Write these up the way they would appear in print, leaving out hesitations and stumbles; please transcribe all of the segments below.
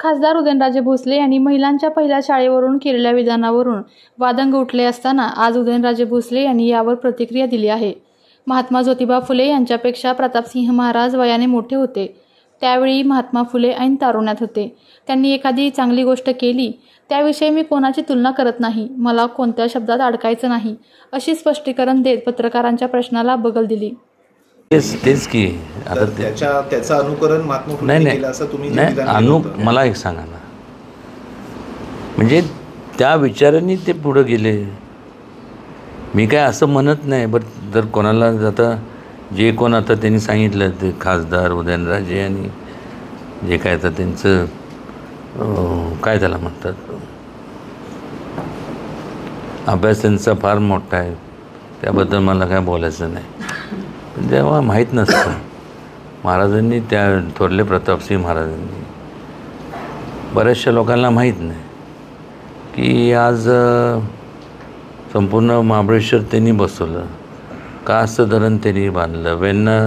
खासदार उदयनराजे भोसले यांनी महिलांच्या पहिल्या शाळेवरून केलेल्या विधानावरून वादंग उठले असताना आज उदयनराजे भोसले यांनी यावर प्रतिक्रिया दिली आहे। महात्मा ज्योतिबा फुले यांच्यापेक्षा प्रतापसिंह महाराज वयाने मोठे होते। त्यावेळी महात्मा फुले ऐन तारुण्यात होते। त्यांनी एखादी चांगली गोष्ट केली त्याविषयी मी कोणाची तुलना करत नाही, मला कोणत्या शब्दात अडकायचं नाही, अशी स्पष्टीकरण देत पत्रकारांच्या प्रश्नाला बगल दिली। तेच की आता त्याचं अनुकरण महात्मा फुले केलं असं तुम्ही मला एक सांगा ना, म्हणजे त्या विचारांनी ते पुढे गेले। मी काय असं म्हणत नाही, बरं जर कोणाला आता जे कोण आता त्यांनी सांगितलं ते खासदार उदयनराजे आणि जे काय आता त्यांचं काय त्याला म्हणतात, अभ्यास त्यांचा फार मोठा आहे, त्याबद्दल मला काय बोलायचं नाही। पण तेव्हा माहीत नसतं महाराजांनी, त्या थोरले प्रतापसिंह महाराजांनी बऱ्याचशा लोकांना माहीत नाही की आज संपूर्ण महाबळेश्वर त्यांनी बसवलं, कासचं धरण त्यांनी बांधलं, वेण्णा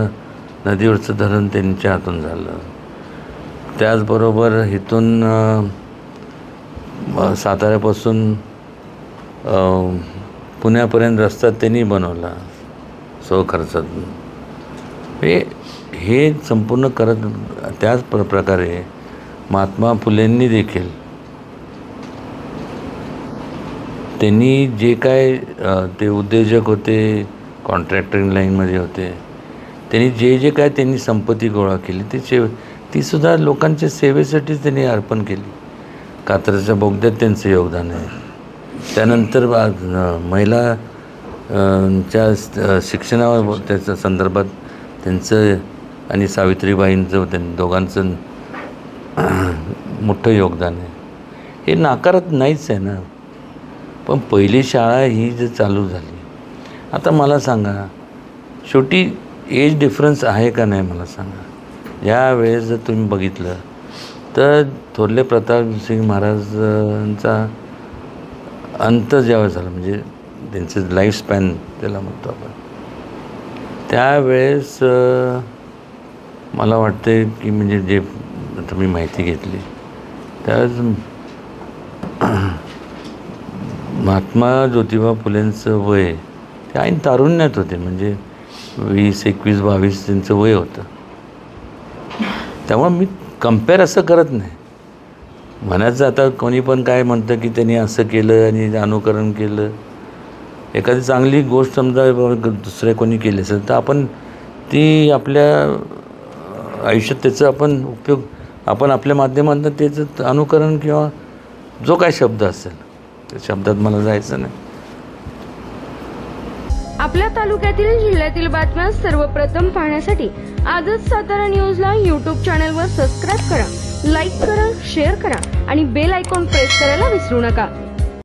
नदीवरचं धरण त्यांच्या हातून झालं। त्याचबरोबर इथून साताऱ्यापासून पुण्यापर्यंत रस्ता त्यांनी बनवला स्वखर्चातून। हे संपूर्ण करत त्याच प्रकारे महात्मा फुलेंनी देखील त्यांनी जे काय ते उद्योजक होते, कॉन्ट्रॅक्टरिंग लाईनमध्ये होते, त्यांनी जे काय त्यांनी संपत्ती गोळा केली ती सुद्धा लोकांच्या सेवेसाठीच त्यांनी अर्पण केली। कात्रजच्या बोगद्यात त्यांचं योगदान आहे। त्यानंतर महिलांच्या शिक्षणावर त्याच्या संदर्भात त्यांचं आणि सावित्रीबाईंचं दोघांचं मोठं योगदान आहे। हे नाकारत नाहीच आहे ना, पण पहिली शाळा ही जर चालू झाली, आता मला सांगा शेवटी एज डिफरन्स आहे का नाही मला सांगा। यावेळेस जर तुम्ही बघितलं तर थोरले प्रतापसिंह महाराजांचा अंत ज्यावेळेस झाला, म्हणजे त्यांचं लाईफस्पॅन त्याला म्हणतो आपण, त्यावेळेस मला वाटते की म्हणजे जे आता मी माहिती घेतली त्यावेळेस महात्मा ज्योतिबा फुलेंचं वय ते ऐन तारुण्यात होते, म्हणजे 20, 21, 22 त्यांचं वय होतं। त्यामुळे मी कम्पेअर असं करत नाही म्हणायचं। आता कोणी पण काय म्हणतं की त्यांनी असं केलं आणि अनुकरण केलं, एखादी चांगली गोष्ट समजा दुसऱ्या कोणी केली असेल तर आपण ती आपल्या आयुष्यात त्याचा आपण उपयोग आपण आपल्या माध्यमातून त्याचं अनुकरण किंवा जो काय शब्द असेल त्या शब्दात मला जायचं नाही। आपल्या तालुक्यातील जिल्ह्यातील बातम्या सर्वप्रथम पाहण्यासाठी आजच सातारा न्यूजला YouTube चॅनलवर सबस्क्राईब करा, लाईक करा, शेअर करा आणि बेल आयकॉन प्रेस करायला विसरू नका।